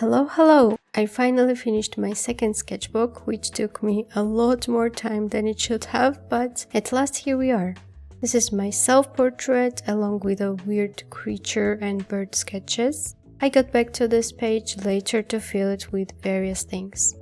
Hello! I finally finished my second sketchbook, which took me a lot more time than it should have, but at last here we are. This is my self-portrait along with a weird creature and bird sketches. I got back to this page later to fill it with various things.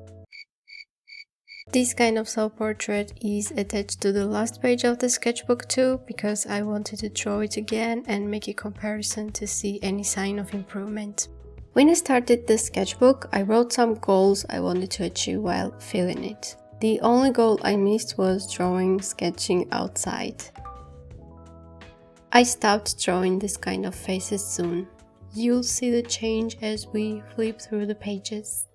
This kind of self-portrait is attached to the last page of the sketchbook too, because I wanted to draw it again and make a comparison to see any sign of improvement. When I started the sketchbook, I wrote some goals I wanted to achieve while filling it. The only goal I missed was sketching outside. I stopped drawing this kind of faces soon. You'll see the change as we flip through the pages.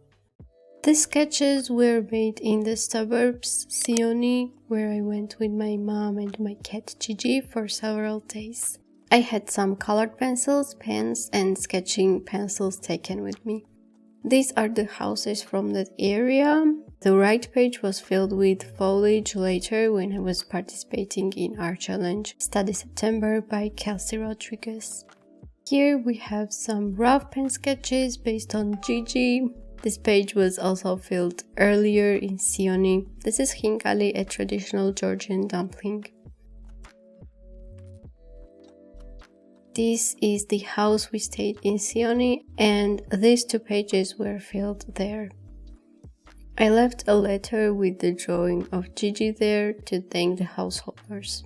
The sketches were made in the suburbs 𝐴ᴏ, where I went with my mom and my cat Gigi for several days. I had some colored pencils, pens, and sketching pencils taken with me. These are the houses from that area. The right page was filled with foliage later when I was participating in art challenge Study September by Kelsey Rodriguez. Here we have some rough pen sketches based on Gigi. This page was also filled earlier in 𝐴ᴏ. This is ħinkali, a traditional Georgian dumpling. This is the house we stayed in 𝐴ᴏ, and these two pages were filled there. I left a letter with the drawing of Gigi there to thank the householders.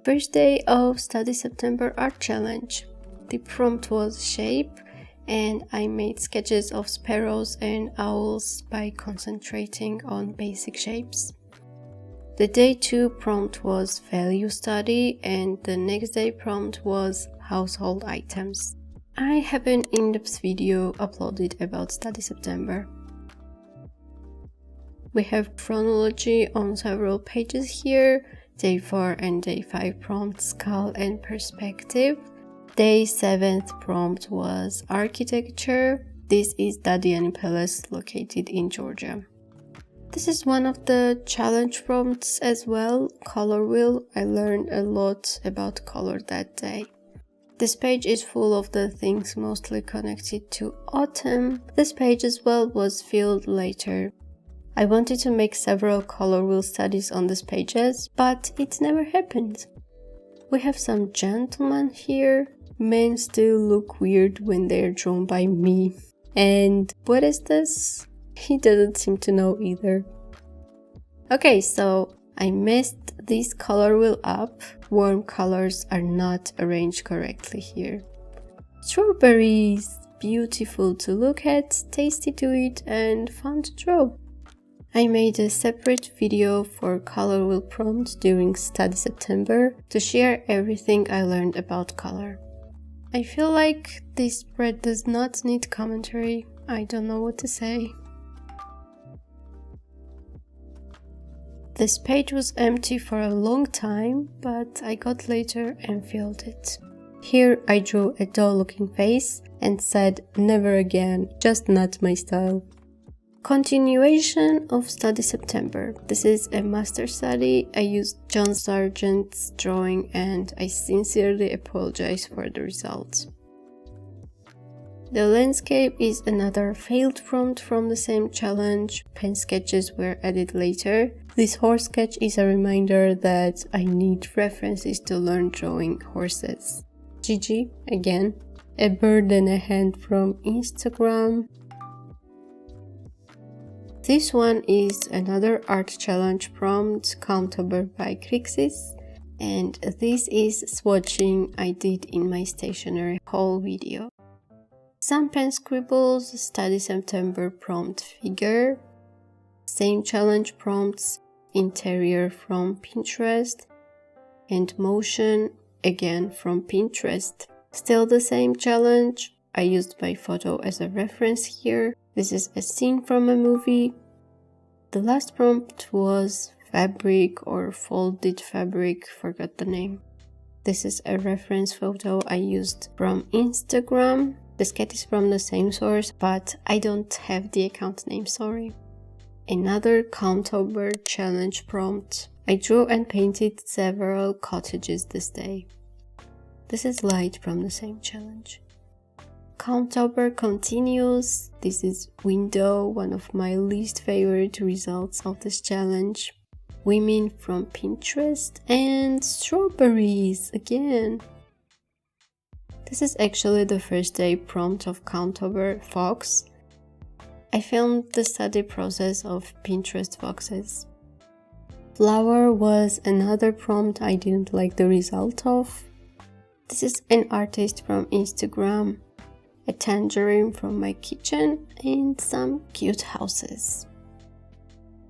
First day of Study September Art Challenge. The prompt was shape, and I made sketches of sparrows and owls by concentrating on basic shapes. The day 2 prompt was value study, and the next day prompt was household items. I have an in-depth video uploaded about Study September. We have chronology on several pages here, day 4 and day 5 prompts skull and perspective. Day 7th prompt was architecture. This is ∱ Palace located in Georgia. This is one of the challenge prompts as well, color wheel. I learned a lot about color that day. This page is full of the things mostly connected to autumn. This page as well was filled later. I wanted to make several color wheel studies on these pages, but it never happened. We have some gentlemen here. Men still look weird when they're drawn by me. And what is this? He doesn't seem to know either. Okay, so I messed this color wheel up. Warm colors are not arranged correctly here. Strawberries, beautiful to look at, tasty to eat, and fun to draw. I made a separate video for color wheel prompt during Study September to share everything I learned about color. I feel like this spread does not need commentary. I don't know what to say. This page was empty for a long time, but I got later and filled it. Here I drew a doll-looking face and said, "Never again, just not my style." Continuation of Study September. This is a master study. I used John Sargent's drawing and I sincerely apologize for the results. The landscape is another failed prompt from the same challenge. Pen sketches were added later. This horse sketch is a reminder that I need references to learn drawing horses. Gigi, again. A bird and a hand from Instagram. This one is another art challenge prompt, October by Crixis, and this is swatching I did in my stationery haul video. Some pen scribbles, Study September prompt figure, same challenge prompts, interior from Pinterest, and motion, again from Pinterest. Still the same challenge. I used my photo as a reference here. This is a scene from a movie. The last prompt was fabric or folded fabric, forgot the name. This is a reference photo I used from Instagram. The sketch is from the same source, but I don't have the account name, sorry. Another October challenge prompt. I drew and painted several cottages this day. This is light from the same challenge. 𝐿𝐼𝐴 continues. This is window, one of my least favorite results of this challenge. Women from Pinterest and strawberries again. This is actually the first day prompt of 𝐿𝐼𝐴 fox. I filmed the study process of Pinterest foxes. Flower was another prompt I didn't like the result of. This is an artist from Instagram, a tangerine from my kitchen, and some cute houses.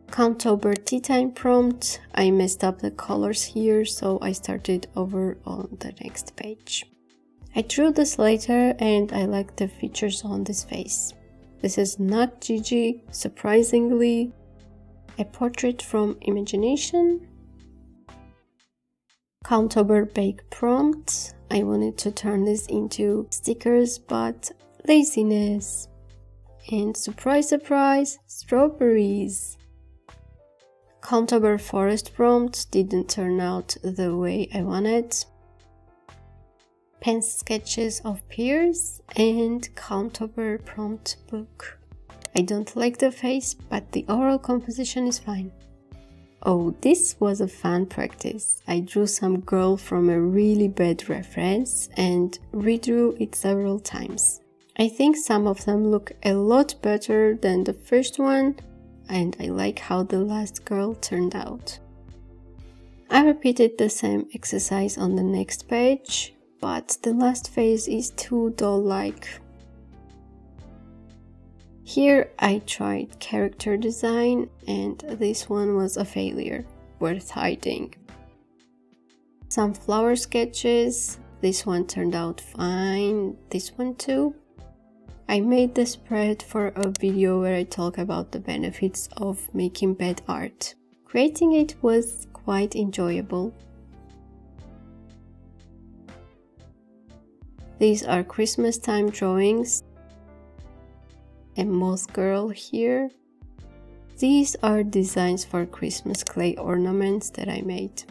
𝐿𝐼𝐴 tea time prompt. I messed up the colors here, so I started over on the next page. I drew this later and I like the features on this face. This is not Gigi, surprisingly. A portrait from imagination. 𝐿𝐼𝐴 bake prompt. I wanted to turn this into stickers, but laziness. And surprise, surprise, strawberries. 𝐿𝐼𝐴 forest prompt didn't turn out the way I wanted. Pen sketches of peers and 𝐿𝐼𝐴 prompt book. I don't like the face, but the overall composition is fine. Oh, this was a fun practice. I drew some girl from a really bad reference and redrew it several times. I think some of them look a lot better than the first one, and I like how the last girl turned out. I repeated the same exercise on the next page, but the last face is too doll-like. Here I tried character design, and this one was a failure, worth hiding. Some flower sketches. This one turned out fine, this one too. I made the spread for a video where I talk about the benefits of making bad art. Creating it was quite enjoyable. These are Christmas time drawings. A moth girl here. These are designs for Christmas clay ornaments that I made.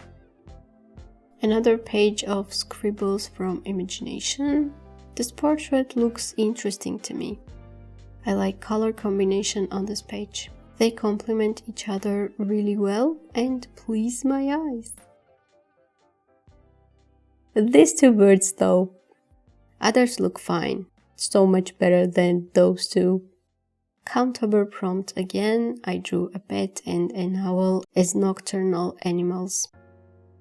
Another page of scribbles from imagination. This portrait looks interesting to me. I like color combination on this page. They complement each other really well and please my eyes. These two birds though. Others look fine. So much better than those two. 𝐿𝐼𝐴 prompt again. I drew a bat and an owl as nocturnal animals.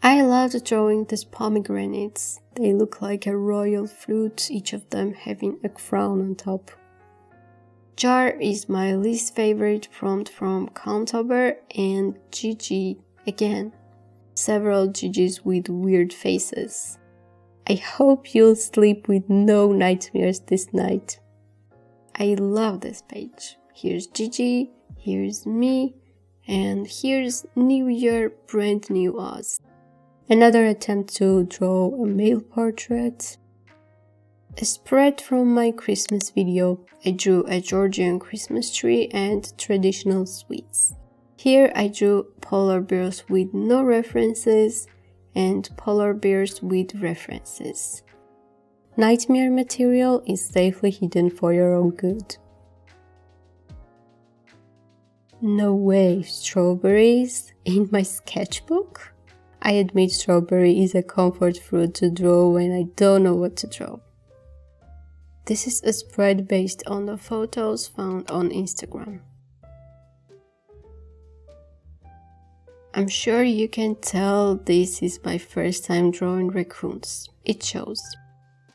I loved drawing these pomegranates. They look like a royal fruit, each of them having a crown on top. Jar is my least favorite prompt from 𝐿𝐼𝐴, and Gigi again. Several Gigis with weird faces. I hope you'll sleep with no nightmares this night. I love this page. Here's Gigi, here's me, and here's New Year, brand new us. Another attempt to draw a male portrait. A spread from my Christmas video. I drew a Georgian Christmas tree and traditional sweets. Here I drew polar bears with no references and polar bears with references. Nightmare material is safely hidden for your own good. No way, strawberries in my sketchbook? I admit strawberry is a comfort fruit to draw when I don't know what to draw. This is a spread based on the photos found on Instagram. I'm sure you can tell this is my first time drawing raccoons. It shows.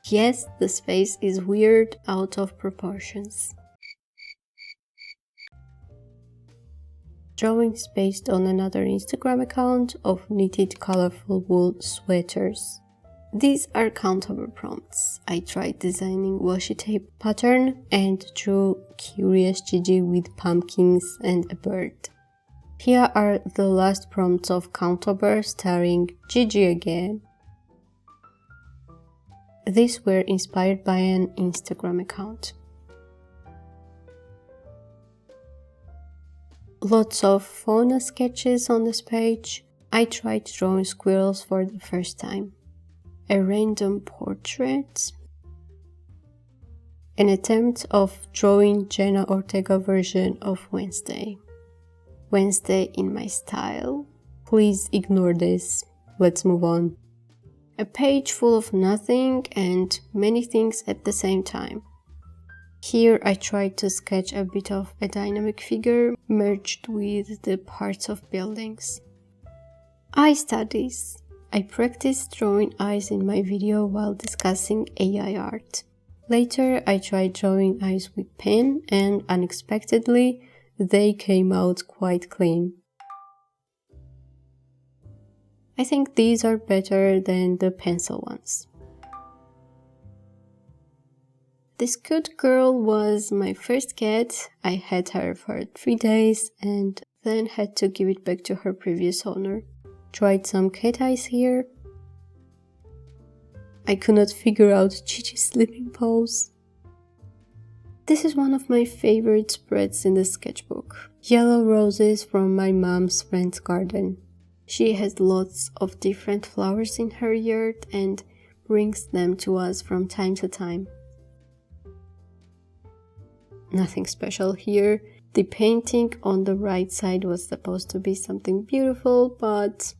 Yes, this face is weird, out of proportions. Drawings based on another Instagram account of knitted colorful wool sweaters. These are 𝐿𝐼𝐴 prompts. I tried designing washi tape pattern and drew curious Gigi with pumpkins and a bird. Here are the last prompts of 𝐿𝐼𝐴 starring Gigi again. These were inspired by an Instagram account. Lots of fauna sketches on this page. I tried drawing squirrels for the first time. A random portrait. An attempt of drawing Jenna Ortega version of Wednesday. Wednesday in my style. Please ignore this. Let's move on. A page full of nothing and many things at the same time. Here I tried to sketch a bit of a dynamic figure merged with the parts of buildings. Eye studies. I practiced drawing eyes in my video while discussing AI art. Later I tried drawing eyes with pen and unexpectedly they came out quite clean. I think these are better than the pencil ones. This cute girl was my first cat. I had her for 3 days and then had to give it back to her previous owner. Tried some cat eyes here. I could not figure out Gigi's sleeping pose. This is one of my favorite spreads in the sketchbook. Yellow roses from my mom's friend's garden. She has lots of different flowers in her yard and brings them to us from time to time. Nothing special here. The painting on the right side was supposed to be something beautiful, but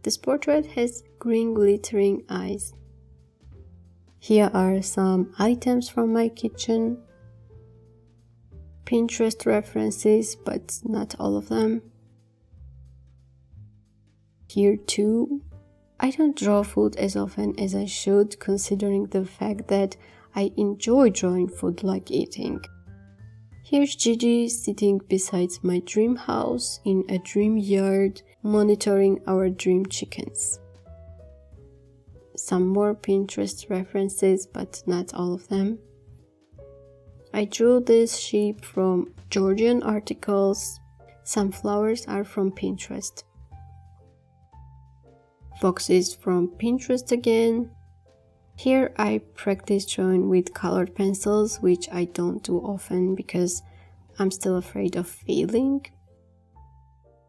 this portrait has green glittering eyes. Here are some items from my kitchen. Pinterest references, but not all of them. Here too. I don't draw food as often as I should, considering the fact that I enjoy drawing food like eating. Here's Gigi sitting beside my dream house in a dream yard, monitoring our dream chickens. Some more Pinterest references, but not all of them. I drew this sheep from Georgian articles. Some flowers are from Pinterest. Foxes from Pinterest again. Here I practice drawing with colored pencils, which I don't do often because I'm still afraid of failing.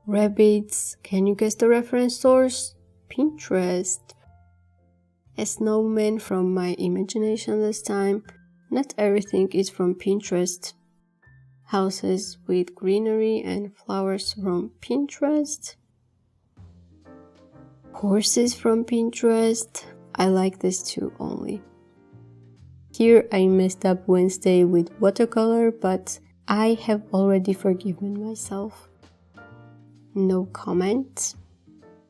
Rabbits. Can you guess the reference source? Pinterest. A snowman from my imagination this time. Not everything is from Pinterest. Houses with greenery and flowers from Pinterest. Horses from Pinterest. I like this too only. Here I messed up Wednesday with watercolor, but I have already forgiven myself. No comment.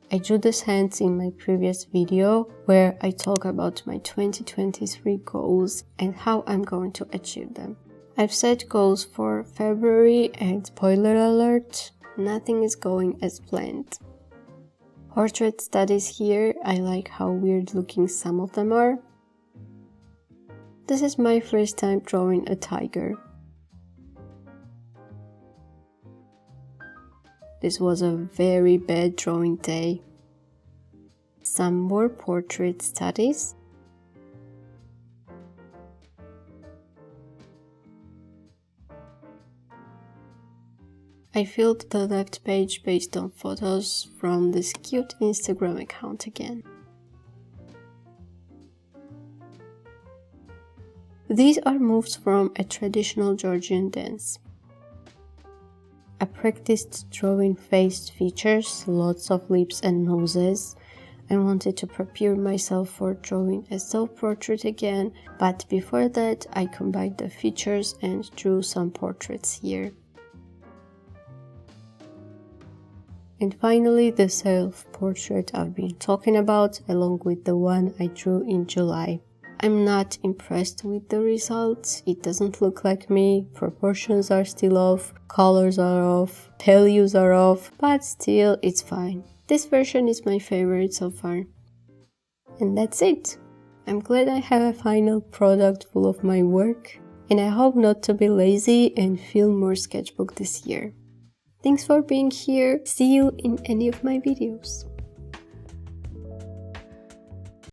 I drew these hands in my previous video where I talk about my 2023 goals and how I'm going to achieve them. I've set goals for February and spoiler alert, nothing is going as planned. Portrait studies here, I like how weird looking some of them are. This is my first time drawing a tiger. This was a very bad drawing day. Some more portrait studies. I filled the left page based on photos from this cute Instagram account again. These are moves from a traditional Georgian dance. I practiced drawing face features, lots of lips and noses. I wanted to prepare myself for drawing a self-portrait again, but before that I combined the features and drew some portraits here. And finally, the self-portrait I've been talking about, along with the one I drew in July. I'm not impressed with the results. It doesn't look like me, proportions are still off, colors are off, values are off, but still it's fine. This version is my favorite so far. And that's it. I'm glad I have a final product full of my work, and I hope not to be lazy and film more sketchbook this year. Thanks for being here. See you in any of my videos.